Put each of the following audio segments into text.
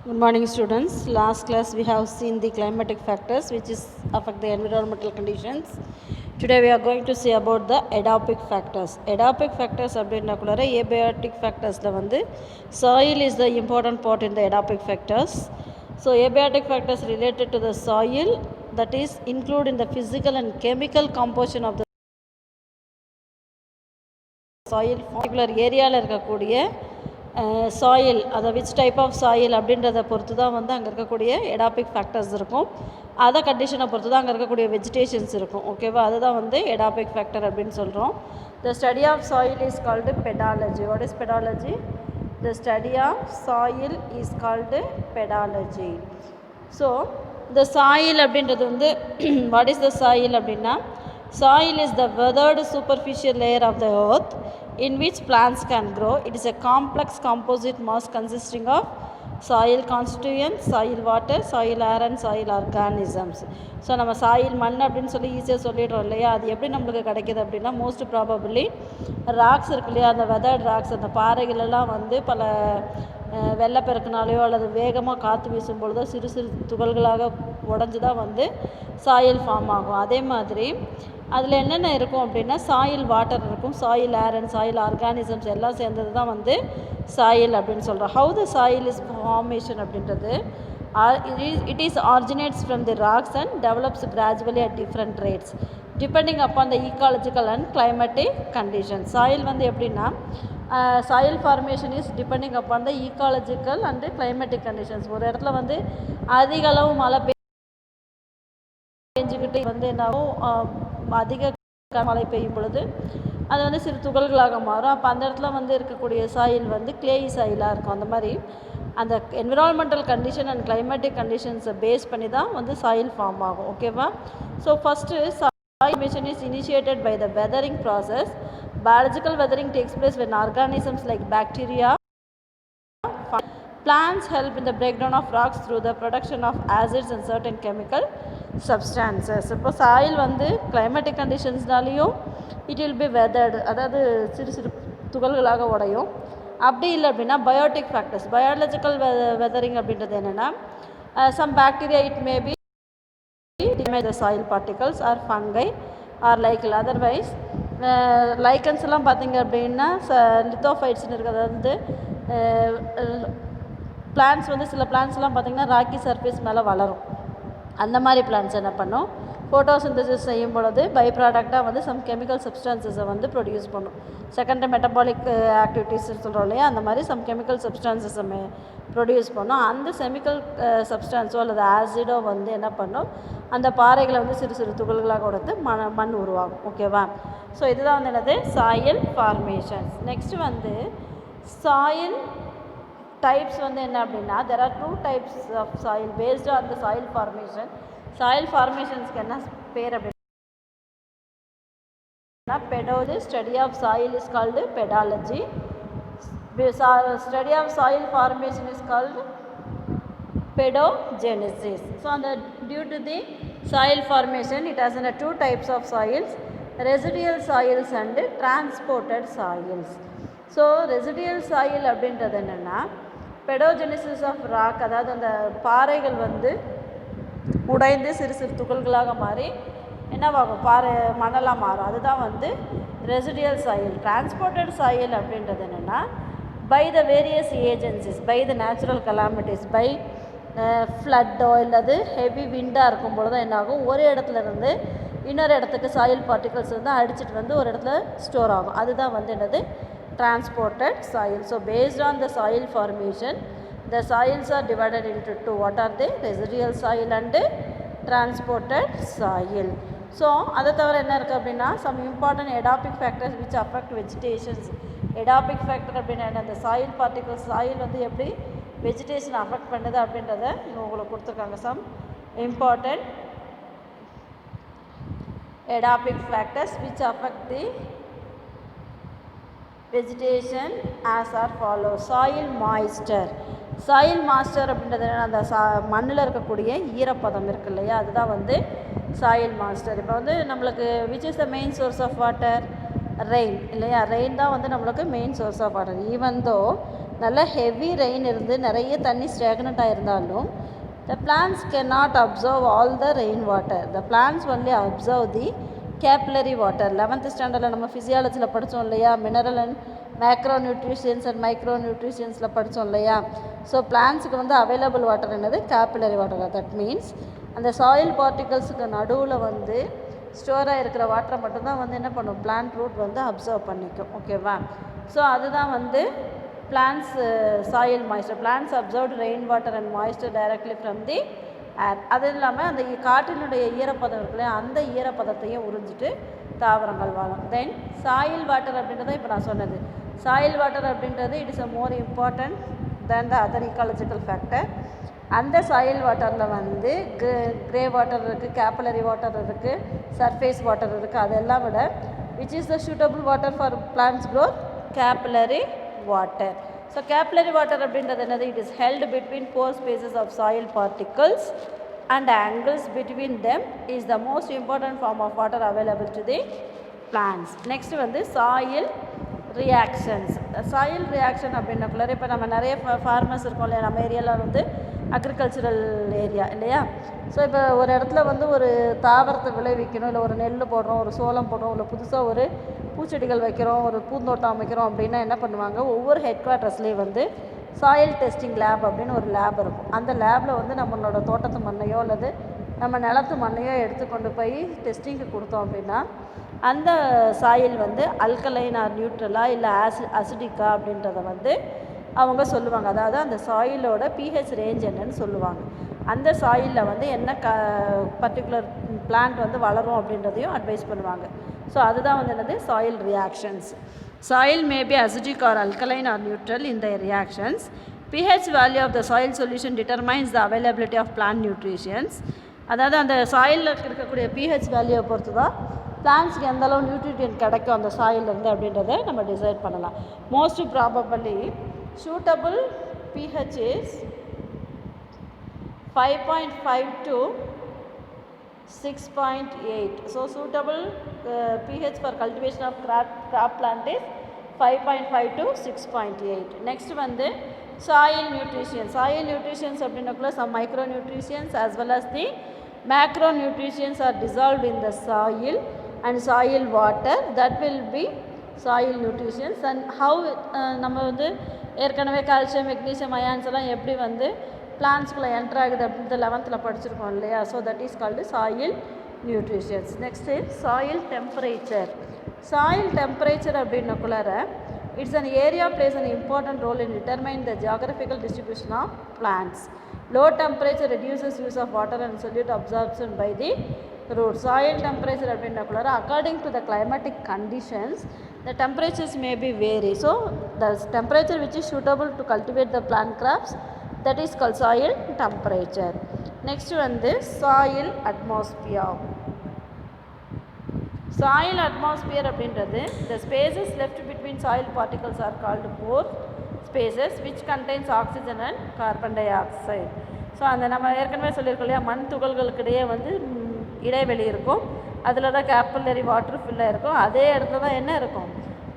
Good morning students. Last class we have seen the climatic factors which is affect the environmental conditions. Today we are going to see about the edaphic factors. Edaphic factors அப்படின்னாக்குள்ளார abiotic factorsல வந்து soil is the important part in the edaphic factors. So abiotic factors related to the soil, that is include in the physical and chemical composition of the soil particular ஏரியாவில் இருக்கக்கூடிய soil, அதை which type of soil அப்படின்றத பொறுத்து தான் வந்து அங்கே இருக்கக்கூடிய எடாபிக் factors இருக்கும். அதை கண்டிஷனை பொறுத்து தான் அங்கே இருக்கக்கூடிய வெஜிடேஷன்ஸ் இருக்கும். ஓகேவா, அதுதான் வந்து எடாபிக் ஃபேக்டர் அப்படின்னு சொல்கிறோம். The study of soil is called pedology. What is pedology? The study of soil is called pedology. So இந்த சாயில் அப்படின்றது வந்து வாட் இஸ் த சாயில் அப்படின்னா, soil is the weathered superficial layer of the earth in which plants can grow. It is a complex composite mass consisting of soil constituents, soil water, soil air and soil organisms. So நம்ம soil மண் அப்படின்னு சொல்லி ஈஸியாக சொல்லிடுறோம் இல்லையா, அது எப்படி நம்மளுக்கு கிடைக்கிது அப்படின்னா, மோஸ்ட் ப்ராபபிளி ராக்ஸ் இருக்கு இல்லையா, அந்த வெதர்ட் ராக்ஸ், அந்த பாறைகளெல்லாம் வந்து பல வெள்ளப்பெருக்கினாலேயோ அல்லது வேகமாக காற்று வீசும் பொழுதோ சிறு சிறு துகள்களாக உடஞ்சி தான் வந்து சாயில் ஃபார்ம் ஆகும். அதே மாதிரி அதில் என்னென்ன இருக்கும் அப்படின்னா, சாயில் வாட்டர் இருக்கும், soil air and soil organisms எல்லாம் சேர்ந்தது தான் வந்து சாயில் அப்படின்னு சொல்கிறோம். How the soil is formation அப்படின்றது, it is originates from the rocks and develops gradually at different rates depending upon the ecological and climatic conditions. Soil வந்து எப்படின்னா, soil formation is depending upon the ecological and climatic conditions. ஒரு இடத்துல வந்து அதிக அளவு மழை பெஞ்சுக்கிட்டு வந்து என்னாகும், அதிக மழை பெய்யும் பொழுது அது வந்து சிறு துகள்களாக மாறும். அப்போ அந்த இடத்துல வந்து இருக்கக்கூடிய சாயில் வந்து கிளேயி சாயிலாக இருக்கும். அந்த மாதிரி அந்த என்விரான்மெண்டல் கண்டிஷன் அண்ட் கிளைமேட்டிக் கண்டிஷன்ஸை பேஸ் பண்ணி தான் வந்து சாயில் ஃபார்ம் ஆகும். ஓகேவா? So first soil formation is initiated by the weathering process. Biological weathering takes place when organisms like bacteria, plants help in the breakdown of rocks through the production of acids and certain chemical substances. இப்போ soil வந்து climatic கண்டிஷன்ஸ்னாலேயும் it will be weathered, அதாவது சிறு சிறு துகள்களாக உடையும். அப்படி இல்லை அப்படின்னா பயோட்டிக் ஃபேக்டர்ஸ், பயாலஜிக்கல் வெதரிங் அப்படின்றது என்னென்னா, some bacteria it may be damage the soil particles or fungi or like otherwise lichens எல்லாம் பார்த்திங்க அப்படின்னா லித்தோஃபைட்ஸ்னு இருக்கிறது வந்து பிளான்ட்ஸ் வந்து சில பிளான்ட்ஸ்லாம் பார்த்திங்கன்னா ராக்கி சர்ஃபேஸ் மேலே வளரும். அந்த மாதிரி பிளான்ட்ஸ் என்ன பண்ணும், ஃபோட்டோசிந்தசிஸ் செய்யும் பொழுது பை ப்ராடக்டாக வந்து சம் கெமிக்கல் சப்ஸ்டான்சஸை வந்து ப்ரொடியூஸ் பண்ணும். செகண்டரி மெட்டபாலிக் ஆக்டிவிட்டீஸ் சொல்கிறோம் இல்லையா, அந்த மாதிரி சம் கெமிக்கல் சப்ஸ்டான்சஸை ப்ரொடியூஸ் பண்ணும். அந்த கெமிக்கல் சப்ஸ்டான்ஸோ அல்லது ஆசிடோ வந்து என்ன பண்ணும், அந்த பாறைகளை வந்து சிறு சிறு துகள்களாக உடைத்து மண் உருவாகும். ஓகேவா? ஸோ இதுதான் வந்து என்னது, சாயில் ஃபார்மேஷன்ஸ். நெக்ஸ்ட் வந்து சாயில் டைப்ஸ் வந்து என்ன அப்படின்னா, there are 2 types of soil based on the soil formation. Soil ஃபார்மேஷன்ஸ்க்கு என்ன பேர் அப்படின்னா, pedology. Study of soil is called pedology. Study of soil formation is called pedogenesis. So on the due to the soil formation, it has 2 types of soils, residual soils and transported soils. So residual soil அப்படின்றது என்னென்னா, pedogenesis of rock, அதாவது அந்த பாறைகள் வந்து உடைந்து சிறு சிறு துகள்களாக மாறி என்னவாகும், பாறை மணலாக மாறும். அதுதான் வந்து ரெசிடியல் சாயில். டிரான்ஸ்போர்ட்டட் சாயில் அப்படின்றது என்னென்னா, by the various agencies, by the natural calamities, by ஃப்ளட்டோ இல்லது ஹெவி விண்டாக இருக்கும் பொழுது தான் என்னாகும், ஒரு இடத்துல இருந்து இன்னொரு இடத்துக்கு சாயில் பார்ட்டிகல்ஸ் வந்து அடிச்சுட்டு வந்து ஒரு இடத்துல ஸ்டோர் ஆகும். அதுதான் வந்து என்னது, transported soil. So based on the soil formation the soils are divided into 2. What are they? Residual soil and transported soil. So அதை தவிர என்ன இருக்குது அப்படின்னா, some important edaphic factors which affect vegetations. Edaphic factor அப்படின்னா என்ன, அந்த soil particles, soil வந்து எப்படி வெஜிடேஷன் அஃபெக்ட் பண்ணுது அப்படின்றத இங்கே உங்களுக்கு கொடுத்துருக்காங்க. Some important edaphic factors which affect the vegetation as are follows. Soil moisture. Soil moisture அப்படின்றது அந்த மண்ணில் இருக்கக்கூடிய ஈரப்பதம் இருக்குது இல்லையா, அதுதான் வந்து சாயில் மாய்ஸ்டர். இப்போ வந்து நம்மளுக்கு which is the main source of water, rain இல்லையா, ரெயின் தான் வந்து நம்மளுக்கு main source of water. Even though நல்ல ஹெவி ரெயின் இருந்து நிறைய தண்ணி ஸ்டாக்னண்ட்டாக இருந்தாலும் the plants cannot absorb all the rain water. The plants only absorb the capillary water. 11th ஸ்டாண்டர்டில் நம்ம ஃபிசியாலஜியில் படித்தோம் இல்லையா, mineral and macro nutritions and micro நியூட்ரிஷியன்ஸில் படித்தோம் இல்லையா. ஸோ பிளான்ஸுக்கு வந்து அவைலபிள் வாட்டர் என்னது, கேபிலரி வாட்டர். தட் மீன்ஸ் அந்த சாயில் பார்ட்டிகல்ஸுக்கு நடுவில் வந்து ஸ்டோராக இருக்கிற வாட்டரை மட்டும்தான் வந்து என்ன பண்ணும், பிளான்ட் ரூட் வந்து அப்சர்வ் பண்ணிக்கும். ஓகேவா. ஸோ அதுதான் வந்து plants soil moisture. Plants absorbed rain water and moisture directly from the air. அது இல்லாமல் அந்த காற்றினுடைய ஈரப்பதம் இருக்குல்லையா, அந்த ஈரப்பதத்தையும் உறிஞ்சிட்டு தாவரங்கள் வாழும். தென் சாயில் வாட்டர் அப்படின்றத இப்போ நான் சொன்னது, சாயில் வாட்டர் அப்படின்றது it is a more important then the other ecological factor. அந்த சாயில் வாட்டரில் வந்து கிரே வாட்டர் இருக்குது, கேபிலரி வாட்டர் இருக்குது, சர்ஃபேஸ் வாட்டர் இருக்குது. அதெல்லாம் விட which is the suitable water for plants growth, capillary water. So capillary water அப்படின்றது என்னது, it is held between pore spaces of soil particles and angles between them is the most important form of water available to the plants. Next வந்து soil reactions. soil reaction அப்படின்னக்குள்ள இப்போ நம்ம நிறைய farmers இருக்கோம் இல்லையா, நம்ம ஏரியாவில் வந்து அக்ரிகல்ச்சரல் ஏரியா இல்லையா. ஸோ இப்போ ஒரு இடத்துல வந்து ஒரு தாவரத்தை விளைவிக்கணும், இல்லை ஒரு நெல் போடுறோம், ஒரு சோளம் போடுறோம், இல்லை புதுசாக ஒரு பூச்செடிகள் வைக்கிறோம், ஒரு பூந்தோட்டம் அமைக்கிறோம் அப்படின்னா என்ன பண்ணுவாங்க, ஒவ்வொரு ஹெட் குவார்ட்டர்ஸ்லேயும் வந்து சாயில் டெஸ்டிங் லேப் அப்படின்னு ஒரு லேப் இருக்கும். அந்த லேபில் வந்து நம்மளோட தோட்டத்து மண்ணையோ அல்லது நம்ம நிலத்து மண்ணையோ எடுத்துக்கொண்டு போய் டெஸ்டிங்க்கு கொடுத்தோம் அப்படின்னா அந்த சாயில் வந்து அல்கலைன் ஆர் நியூட்ரலா இல்லை அசிடிக்கா அப்படின்றத வந்து அவங்க சொல்லுவாங்க. அதாவது அந்த சாயிலோட பிஹெச் ரேஞ்ச் என்னன்னு சொல்லுவாங்க. அந்த சாயிலில் வந்து என்ன பர்டிகுலர் பிளான்ட் வந்து வளரும் அப்படின்றதையும் அட்வைஸ் பண்ணுவாங்க. ஸோ அதுதான் வந்து என்னது, soil reactions. Soil may be acidic or alkaline or neutral in the reactions. pH value of the soil solution determines the availability of plant nutrients. அதாவது அந்த சாயிலில் இருக்கக்கூடிய பிஹெச் வேல்யூவை பொறுத்து தான் பிளான்ட்ஸ்க்கு எந்த அளவு நியூட்ரிஷன் கிடைக்கும் அந்த சாயிலிருந்து அப்படின்றத நம்ம டிசைட் பண்ணலாம். Most probably suitable pH is 5.5 to 6.8. So suitable pH for cultivation of crop plant is 5.5 to 6.8. Next வந்து soil nutrition. Soil nutrients அப்படின்னக்குள்ள some micronutrients as well as the macronutrients are dissolved in the soil and soil water. That will be soil nutrients. And how நம்ம வந்து ஏற்கனவே calcium, magnesium, ions எல்லாம் எப்படி வந்து பிளான்ட்ஸ்குள்ளே enter ஆகுது அப்படின்றது 11th படிச்சிருக்கோம் இல்லையா. So that is called soil nutritions. Next soil temperature. Soil temperature அப்படின்னக்குள்ளார it's an area plays an important role in determine the geographical distribution of plants. Low temperature reduces use of water and solute absorption by the root. Soil temperature அப்படின்னக்குள்ளார according to the climatic conditions the temperatures may be vary. So the temperature which is suitable to cultivate the plant crops, that is called soil temperature. Next வந்து soil atmosphere. Soil atmosphere அப்படின்றது the spaces left between soil particles are called pore spaces which contains oxygen and carbon dioxide. So அந்த நம்ம ஏற்கனவே சொல்லியிருக்கோம் இல்லையா, மண் துகள்களுக்கிடையே வந்து இடைவெளி இருக்கும், அதில் தான் கேபிலரி வாட்டர் ஃபில்லாக இருக்கும். அதே இடத்துல தான் என்ன இருக்கும்,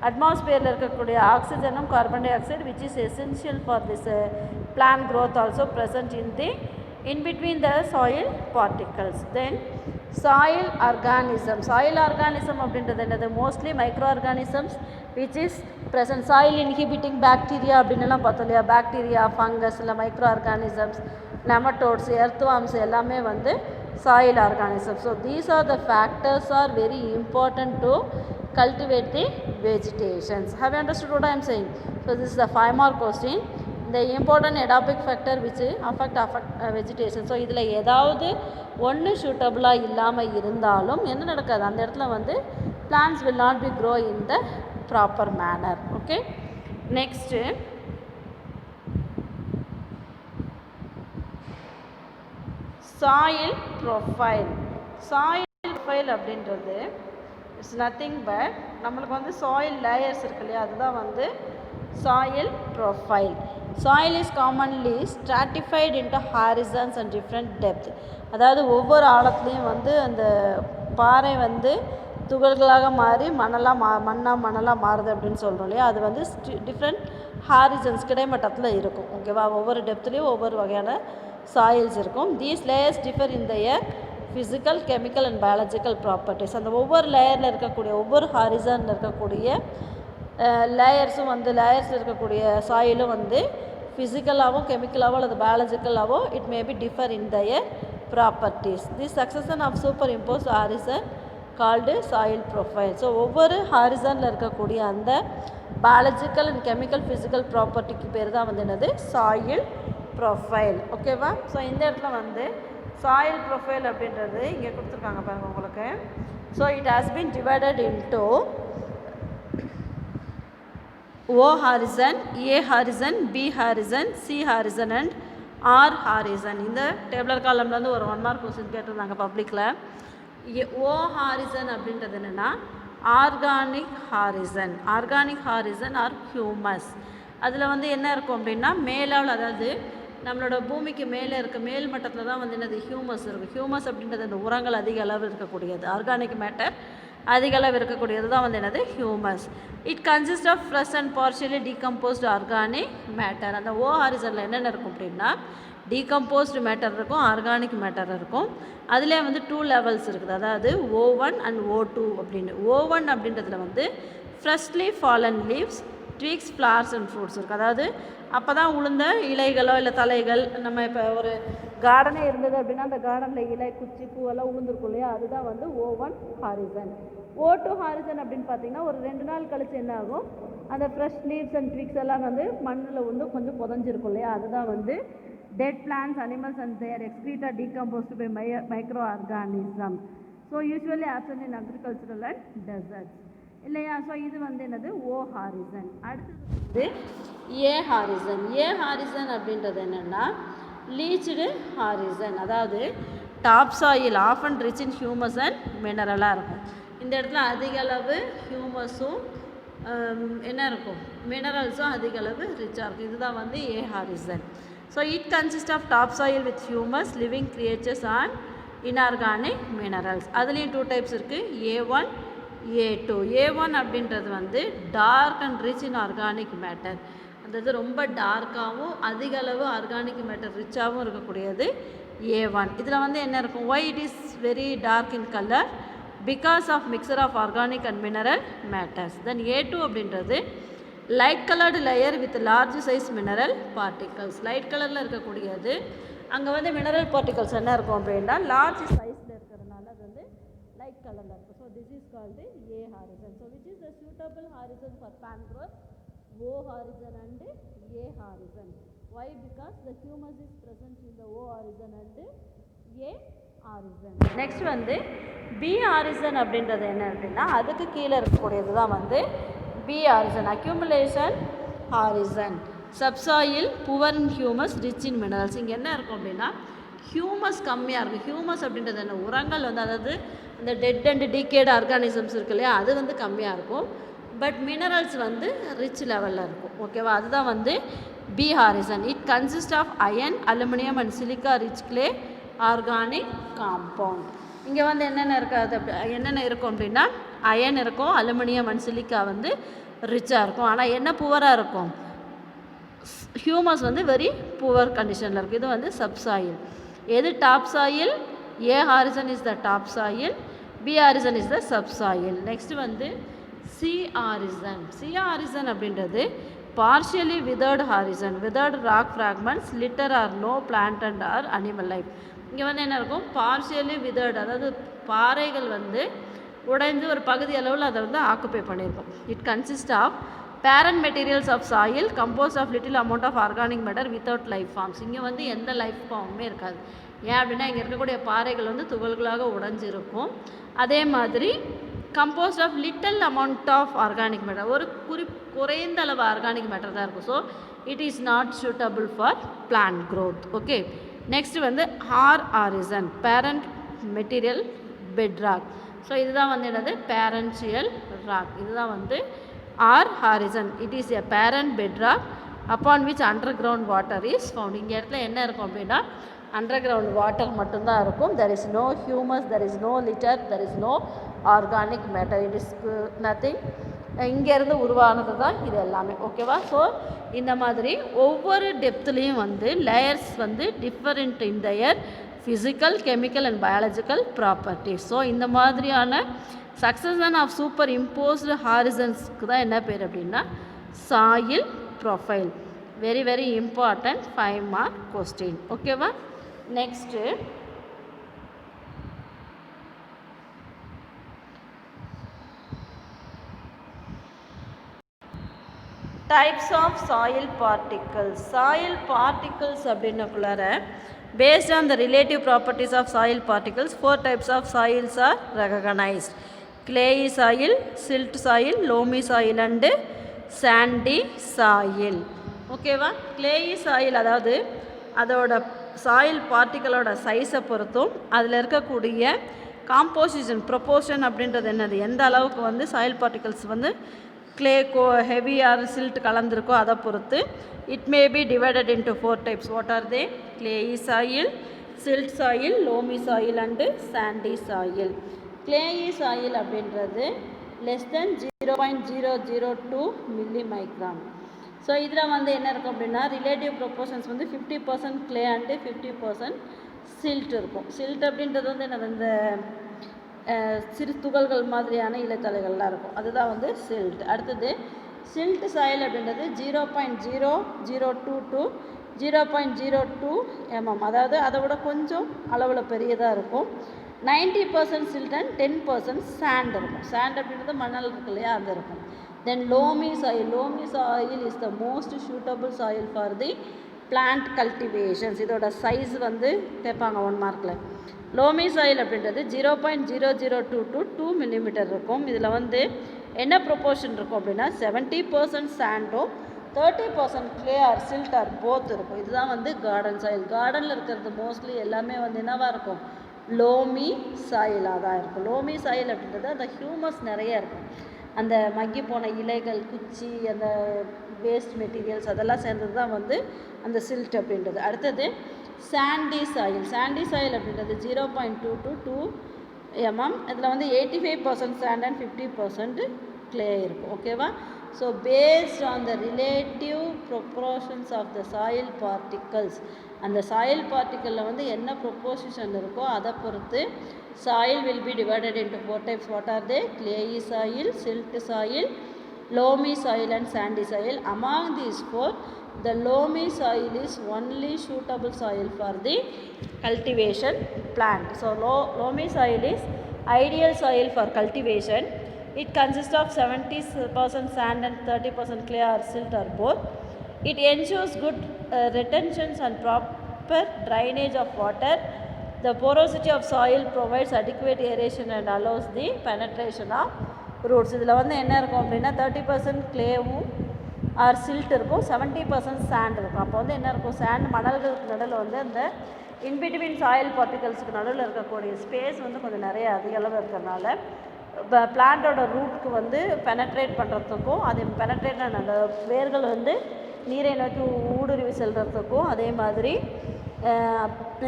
அட்மாஸ்பியரில் இருக்கக்கூடிய ஆக்சிஜனும் carbon dioxide which is essential for this plant growth also present in between the soil particles. Then soil organism. Soil organism அப்படின்றது என்னது, mostly micro organisms which is present. Soil inhibiting bacteria அப்படின்னுலாம் பார்த்தோம் இல்லையா, bacteria, fungus, இல்லை micro organisms, nematodes, earthworms எல்லாமே வந்து soil organisms. So these are the factors are very important to cultivate the vegetations. Have you understood what I am saying? So this is the 5 mark question. The important edaphic factor which affect vegetation. So இதில் ஏதாவது ஒன்று சூட்டபுளாக இல்லாமல் இருந்தாலும் என்ன நடக்காது, அந்த இடத்துல வந்து plants will not be grow in the proper manner. Okay. Next soil profile. Soil profile அப்படின்றது இட்ஸ் நத்திங் பட் நம்மளுக்கு வந்து சாயில் லேயர்ஸ் இருக்கு இல்லையா, அதுதான் வந்து soil profile. Soil is commonly stratified into horizons and different depth. அதாவது ஒவ்வொரு ஆழத்துலேயும் வந்து அந்த பாறை வந்து துகள்களாக மாறி மண்ணாக மாறுது அப்படின்னு சொல்கிறோம் இல்லையா, அது வந்து டிஃப்ரெண்ட் ஹாரிசன்ஸ் கிடைமட்டத்தில் இருக்கும். ஓகேவா, ஒவ்வொரு டெப்த்லேயும் ஒவ்வொரு வகையான சாயில்ஸ் இருக்கும். These layers differ in their physical, chemical and biological properties. அந்த ஒவ்வொரு லேயரில் இருக்கக்கூடிய ஒவ்வொரு ஹாரிசனில் இருக்கக்கூடிய லேயர்ஸும் வந்து லேயர்ஸில் இருக்கக்கூடிய சாயிலும் வந்து ஃபிசிக்கலாகவும் கெமிக்கலாவோ அல்லது பயாலஜிக்கலாவோ it may be differ in their properties. This succession of super impose horizon called soil profile. So ஒவ்வொரு ஹாரிசனில் இருக்கக்கூடிய அந்த பயாலஜிக்கல் அண்ட் கெமிக்கல் ஃபிசிக்கல் ப்ராப்பர்ட்டிக்கு பேர் தான் வந்து என்னது சாயில் ப்ரொஃபைல். ஓகேவா, ஸோ இந்த இடத்துல வந்து சாயில் ப்ரொஃபைல் அப்படின்றது இங்கே கொடுத்துருக்காங்க பாருங்கள் உங்களுக்கு. So it has been divided into O horizon, A horizon, B horizon, C horizon and R horizon. இந்த டேபிளர் காலம்லேருந்து ஒரு 1 மார்க் கொஸ்டின் கேட்டிருந்தாங்க பப்ளிக்கில். O horizon அப்படின்றது என்னென்னா organic horizon. Organic horizon or humus. அதில் வந்து என்ன இருக்கும் அப்படின்னா மேலால், அதாவது நம்மளோட பூமிக்கு மேலே இருக்க மேல் மட்டத்தில் தான் வந்து என்னது ஹியூமஸ் இருக்கும். ஹியூமஸ் அப்படின்றது அந்த உரங்கள் அதிக அளவு இருக்கக்கூடியது, ஆர்கானிக் மேட்டர் அதிக அளவு இருக்கக்கூடியது தான் வந்து என்னது humus. It consist of fresh and partially decomposed organic matter. அந்த ஓ ஹாரிசனில் என்னென்ன இருக்கும் அப்படின்னா டீகம்போஸ்டு மேட்டர் இருக்கும், ஆர்கானிக் மேட்டர் இருக்கும். அதிலே வந்து 2 லெவல்ஸ் இருக்குது, அதாவது O1 அண்ட் O2 அப்படின்னு. O1 அப்படின்றதுல வந்து freshly fallen leaves, twigs, flowers and fruits இருக்குது. அதாவது அப்போ தான் உளுந்த இலைகளோ இல்லை தலைகள், நம்ம இப்போ ஒரு கார்டனே இருந்தது அப்படின்னா அந்த கார்டனில் இலை, குச்சி, பூவெல்லாம் உளுந்துருக்கும் இல்லையா, அதுதான் வந்து O1 ஹாரிசன். O2 ஹாரிசன் அப்படின்னு பார்த்தீங்கன்னா ஒரு 2 நாள் கழிச்சு என்ன ஆகும், அந்த ஃப்ரெஷ் லீவ்ஸ் அண்ட் ட்விக்ஸ் எல்லாம் வந்து மண்ணில் வந்து கொஞ்சம் புதஞ்சிருக்கும் இல்லையா, அதுதான் வந்து dead plants, animals and their excreta decomposed by microorganisms. So usually absent in agricultural and deserts இல்லையா. ஸோ இது வந்து என்னது ஓ ஹாரிசன். அடுத்தது வந்து ஏ ஹாரிசன். ஏ ஹாரிசன் அப்படின்றது என்னென்னா லீச்டு ஹாரிசன், அதாவது top soil of and rich in humus and மினரலாக இருக்கும். இந்த இடத்துல அதிக அளவு ஹியூமஸும் என்ன இருக்கும், மினரல்ஸும் அதிக அளவு ரிச்சாக இருக்கும். இதுதான் வந்து A horizon. So it consist of top soil with humus, living creatures and inorganic minerals. அதுலேயும் 2 டைப்ஸ் இருக்குது, A1 A2. A1 அப்படின்றது வந்து dark and rich in organic matter. அதாவது ரொம்ப டார்க்காகவும் அதிக அளவு ஆர்கானிக் மேட்டர் ரிச்சாகவும் இருக்கக்கூடியது A1. இதில் வந்து என்ன இருக்கும், why it is very dark in colour, because of mixture of organic and mineral matters. Then A2 அப்படின்றது light coloured layer with large size mineral particles. Light கலரில் இருக்கக்கூடியது, அங்கே வந்து மினரல் பார்ட்டிகல்ஸ் என்ன இருக்கும் அப்படின்னா லார்ஜ் சைஸில் இருக்கிறதுனால அது வந்து லைட் கலரில் இருக்கும். So this is called A horizon. So which is the suitable Harrison for plant growth? O horizon and A horizon. Why? Because the humus is present in the O horizon and A horizon. Next வந்து B horizon அப்படின்றது என்ன அப்படின்னா அதுக்கு கீழே இருக்கக்கூடியது தான் வந்து B horizon, accumulation horizon. Subsoil poor in humus, rich in minerals. இங்கே என்ன இருக்கும் அப்படின்னா ஹியூமஸ் கம்மியாக இருக்கும். ஹியூமஸ் அப்படின்றது என்ன, உரங்கள் வந்து அதாவது இந்த டெட் அண்ட் டீகேட் ஆர்கானிசம்ஸ் இருக்கு இல்லையா, அது வந்து கம்மியாக இருக்கும். பட் மினரல்ஸ் வந்து ரிச் லெவலில் இருக்கும். ஓகேவா, அதுதான் வந்து B horizon. It consist of iron, aluminium and silica rich clay organic compound. இங்கே வந்து என்னென்ன இருக்காது, என்னென்ன இருக்கும் அப்படின்னா அயன் இருக்கும், அலுமினியம் அண்ட் சிலிக்கா வந்து ரிச்சாக இருக்கும். ஆனால் என்ன புவராக இருக்கும், ஹியூமஸ் வந்து வெரி புவர் கண்டிஷனில் இருக்கும். இது வந்து சப்சாயில். எது top soil, A horizon is the top soil, B horizon is the subsoil. Next வந்து சி ஹாரிசன். சி ஹாரிசன் அப்படின்றது partially weathered horizon. Weathered rock fragments, litter or no plant and or animal life. இங்கே வந்து என்ன இருக்கும், partially withered, அதாவது பாறைகள் வந்து உடைந்து ஒரு பகுதி அளவில் அதை வந்து ஆக்குப்பை பண்ணியிருக்கும். It consist of parent materials of soil compose of little amount of organic matter without life forms. இங்கே வந்து எந்த லைஃப் ஃபார்முமே இருக்காது. ஏன் அப்படின்னா இங்கே இருக்கக்கூடிய பாறைகள் வந்து துகள்களாக உடைஞ்சிருக்கும். அதே மாதிரி composed of little amount of organic matter, ஒரு குறைந்த அளவு ஆர்கானிக் மேட்டர் தான் இருக்கும். So it is not suitable for plant growth. Okay, next வந்து R horizon, parent material bedrock. So இதுதான் வந்து என்னது பேரன்ஷியல் ராக். இதுதான் வந்து R horizon. It is a parent bedrock upon which underground water is found. இங்கே இடத்துல என்ன இருக்கும் அப்படின்னா அண்டர் கிரவுண்ட் வாட்டர் மட்டும்தான் இருக்கும். There is no humus, there is no litter, there is no organic matter. It is nothing இங்கேருந்து உருவானது தான் இது எல்லாமே. ஓகேவா? ஸோ இந்த மாதிரி ஒவ்வொரு டெப்த்லேயும் வந்து லேயர்ஸ் வந்து different in their physical, chemical and biological properties. So இந்த மாதிரியான சக்சஷன் ஆஃப் சூப்பர் இம்போஸ்டு ஹாரிசன்ஸ்க்கு தான் என்ன பேர் அப்படின்னா soil profile. Very very important 5 mark question. ஓகேவா? Next types of soil particles. Soil particles அப்படின்னக்குள்ளார based on the relative properties of soil particles, 4 types of soils are recognized: clayey soil, silt soil, loamy soil and sandy soil. ஓகேவா? clayey soil அதாவது அதோட soil பார்ட்டிகளோட சைஸை பொறுத்தும் அதில் இருக்கக்கூடிய composition proportion அப்படின்றது என்னது, எந்த அளவுக்கு வந்து சாயில் பார்ட்டிகல்ஸ் வந்து clay heavy or silt கலந்துருக்கோ அதை பொறுத்து it may be divided into 4 types. What are they? Clayey soil, silt soil, loamy soil and sandy soil. Clayey soil அப்படின்றது less than 0.002 millimicron. ஸோ இதில் வந்து என்ன இருக்கும் அப்படின்னா ரிலேட்டிவ் ப்ரொப்போர்ஷன்ஸ் வந்து 50% clay and 50% silt இருக்கும். silt அப்படின்றது வந்து என்னது, இந்த சிறு துகள்கள் மாதிரியான இலைத்தலைகள்லாம் இருக்கும், அதுதான் வந்து சில்ட். அடுத்தது சில்ட் சாயில் அப்படின்றது 0.002 to 0.02 mm, அதாவது அதை விட கொஞ்சம் அளவில் பெரியதாக இருக்கும். 90% சில்ட் அண்ட் 10% சாண்ட் இருக்கும். சாண்ட் அப்படின்றது மணல் இருக்கு இல்லையா, அது இருக்கும். Then loamy soil. Loamy soil is the most suitable soil for the plant cultivations. இதோட சைஸ் வந்து கேட்பாங்க 1 மார்க்கில். லோமி சாயில் அப்படின்றது 0.002 to 2 மில்லிமீட்டர் இருக்கும். இதில் வந்து என்ன ப்ரொப்போர்ஷன் இருக்கும் அப்படின்னா 70% சாண்டும் 30% clay or silt or both இருக்கும். இதுதான் வந்து கார்டன் சாயில். கார்டனில் இருக்கிறது மோஸ்ட்லி எல்லாமே வந்து என்னவாக இருக்கும், லோமி சாயிலாக தான் இருக்கும். லோமி சாயில் அப்படின்றது அந்த ஹியூமஸ் நிறைய இருக்கும், அந்த மக்கி போன இலைகள், குச்சி, அந்த வேஸ்ட் மெட்டீரியல்ஸ் அதெல்லாம் சேர்ந்தது தான் வந்து அந்த சில்ட் அப்படின்றது. அடுத்தது சாண்டி சாயில். சாண்டி சாயில் அப்படின்றது 0.2 to 2 mm. இதில் வந்து 85% சாண்ட் அண்ட் 50% clay இருக்கும். ஓகேவா? So based on the relative proportions of the soil particles, அந்த சாயில் பார்ட்டிக்கலில் வந்து என்ன ப்ரொப்போசிஷன் இருக்கோ அதை பொறுத்து soil will be divided into 4 types. What are they? clay soil, silt soil, loamy soil and sandy soil. Among these 4, the loamy soil is only suitable soil for the cultivation plant. So loamy soil is ideal soil for cultivation. It consists of 70% sand and 30% clay or silt or both. It ensures good retentions and proper drainage of water. The porosity of soil provides adequate aeration and allows the penetration of roots. இதில் வந்து என்ன இருக்கும் அப்படின்னா 30% கிளேவும் R silt இருக்கும், 70% sand இருக்கும். அப்போ வந்து என்ன இருக்கும், சாண்ட் மணல்களுக்கு நடுவில் வந்து அந்த இன்பிட்வீன் சாயில் பார்ட்டிகல்ஸுக்கு நடுவில் இருக்கக்கூடிய ஸ்பேஸ் வந்து கொஞ்சம் நிறைய அதிக அளவு இருக்கிறதுனால பிளான்ட்டோட ரூட்க்கு வந்து பெனட்ரேட் பண்ணுறதுக்கும், அது பெனட்ரேட் அந்த வேர்கள் வந்து நீரை நோக்கி ஊடுருவி செல்கிறதுக்கும், அதே மாதிரி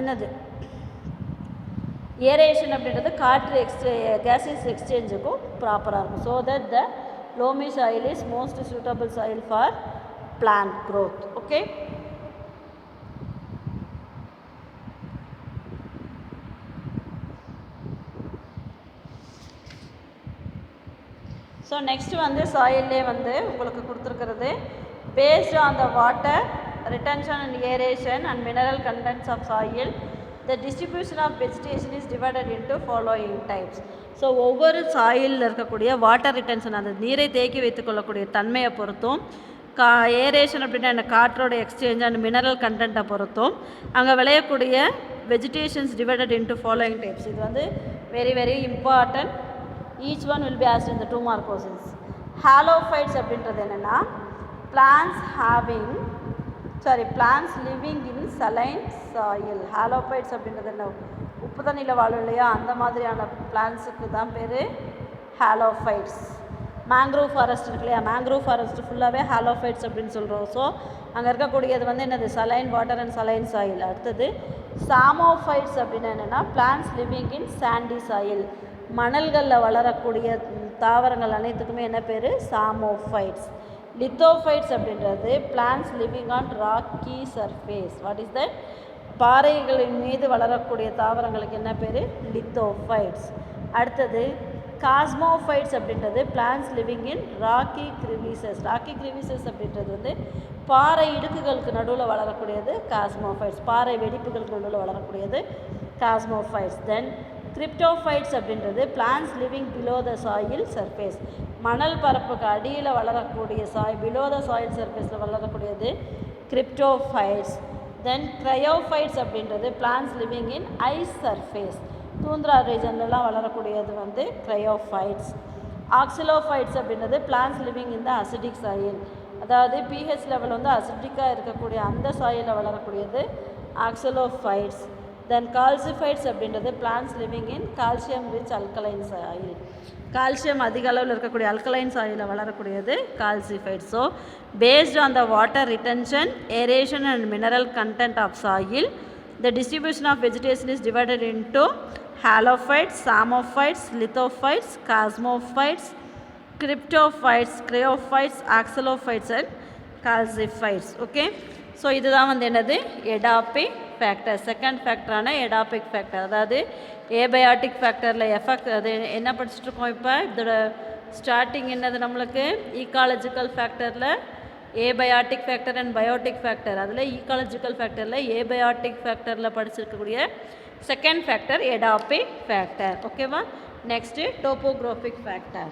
என்னது ஏரேஷன் அப்படின்றது காற்று கேஸஸ் எக்ஸ்சேஞ்சுக்கும் ப்ராப்பராக இருக்கும். So that the loamy soil is most suitable soil for plant growth. Okay. So next வந்து சாயிலே வந்து உங்களுக்கு கொடுத்துருக்கிறது based on the water retention and aeration and mineral contents of soil, the distribution of vegetation is divided into following types. So ஒவ்வொரு சாயிலில் இருக்கக்கூடிய water retention, அந்த நீரை தேக்கி வைத்துக்கொள்ளக்கூடிய தன்மையை பொறுத்தும், ஏரேஷன் அப்படின்னா என்ன, காற்றோட எக்ஸ்சேஞ்ச் அண்ட் மினரல் கண்டென்ட்டை பொறுத்தும் அங்கே விளையக்கூடிய vegetations divided into following types. இது வந்து very very important. Each one will be asked in the 2 mark questions. Halophytes அப்படின்றது என்னென்னா plants living in saline soil. Halophytes அப்படின்றது என்ன, உப்பு தண்ணியில் வாழும் இல்லையா, அந்த மாதிரியான பிளான்ஸுக்கு தான் பேர் ஹாலோஃபைட்ஸ். மேங்க்ரோவ் ஃபாரஸ்ட் இருக்கு இல்லையா, மேங்க்ரோவ் ஃபாரஸ்ட் ஃபுல்லாகவே ஹாலோஃபைட்ஸ் அப்படின்னு சொல்கிறோம். ஸோ அங்கே இருக்கக்கூடியது வந்து என்னது, saline water and saline soil. அடுத்தது சாமோஃபைட்ஸ் அப்படின்னா என்னென்னா plants living in sandy soil, மணல்களில் வளரக்கூடிய தாவரங்கள் அனைத்துக்குமே என்ன பேர்? சாமோஃபைட்ஸ். லித்தோஃபைட்ஸ் அப்படின்றது plants living on rocky surface. What is that? பாறைகளின் மீது வளரக்கூடிய தாவரங்களுக்கு என்ன பேர்? லித்தோஃபைட்ஸ். அடுத்தது காஸ்மோஃபைட்ஸ் அப்படின்றது plants living in rocky crevices. Rocky crevices அப்படின்றது வந்து பாறை இடுக்குகளுக்கு நடுவில் வளரக்கூடியது காஸ்மோஃபைட்ஸ். பாறை வெடிப்புகளுக்கு நடுவில் வளரக்கூடியது காஸ்மோஃபைட்ஸ். தென் கிரிப்டோஃபைட்ஸ் அப்படின்றது plants living below the soil surface. மணல் பரப்புக்கு அடியில் வளரக்கூடிய பிலோ த சாயில் சர்ஃபேஸில் வளரக்கூடியது கிரிப்டோஃபைட்ஸ். தென் க்ரையோஃபைட்ஸ் அப்படின்றது plants living in ice surface. Tundra ரீஜன்லலாம் வளரக்கூடியது வந்து க்ரையோஃபைட்ஸ். ஆக்சிலோஃபைட்ஸ் அப்படின்றது plants living in the acidic soil. அதாவது பிஹெச் லெவல் வந்து அசிடிக்காக இருக்கக்கூடிய அந்த சாயிலில் வளரக்கூடியது ஆக்சிலோஃபைட்ஸ். தென் கால்சிஃபைட்ஸ் அப்படின்றது plants living in calcium rich alkaline soil. Calcium அதிக அளவில் இருக்கக்கூடிய அல்கலைன் சாயிலில் வளரக்கூடியது calciphytes. So based on the water retention, aeration and mineral content of soil, the distribution of vegetation is divided into halophytes, samophytes, lithophytes, chasmophytes, cryptophytes, cryophytes, axilophytes and calciphytes. Okay, so இதுதான் வந்து என்னது? Edaphic factor. Second ஃபேக்டரான edaphic factor. அதாவது abiotic ஃபேக்டரில் effect அது என்ன படிச்சுட்ருக்கோம் இப்போ? இதோட ஸ்டார்டிங் என்னது நம்மளுக்கு? ஈக்காலஜிக்கல் ஃபேக்டரில் abiotic factor and biotic factor. அதில் ஈக்காலஜிக்கல் ஃபேக்டரில் ஏபயாட்டிக் ஃபேக்டரில் படிச்சிருக்கக்கூடிய செகண்ட் ஃபேக்டர் எடாபிக் ஃபேக்டர். ஓகேவா? Next topographic factor.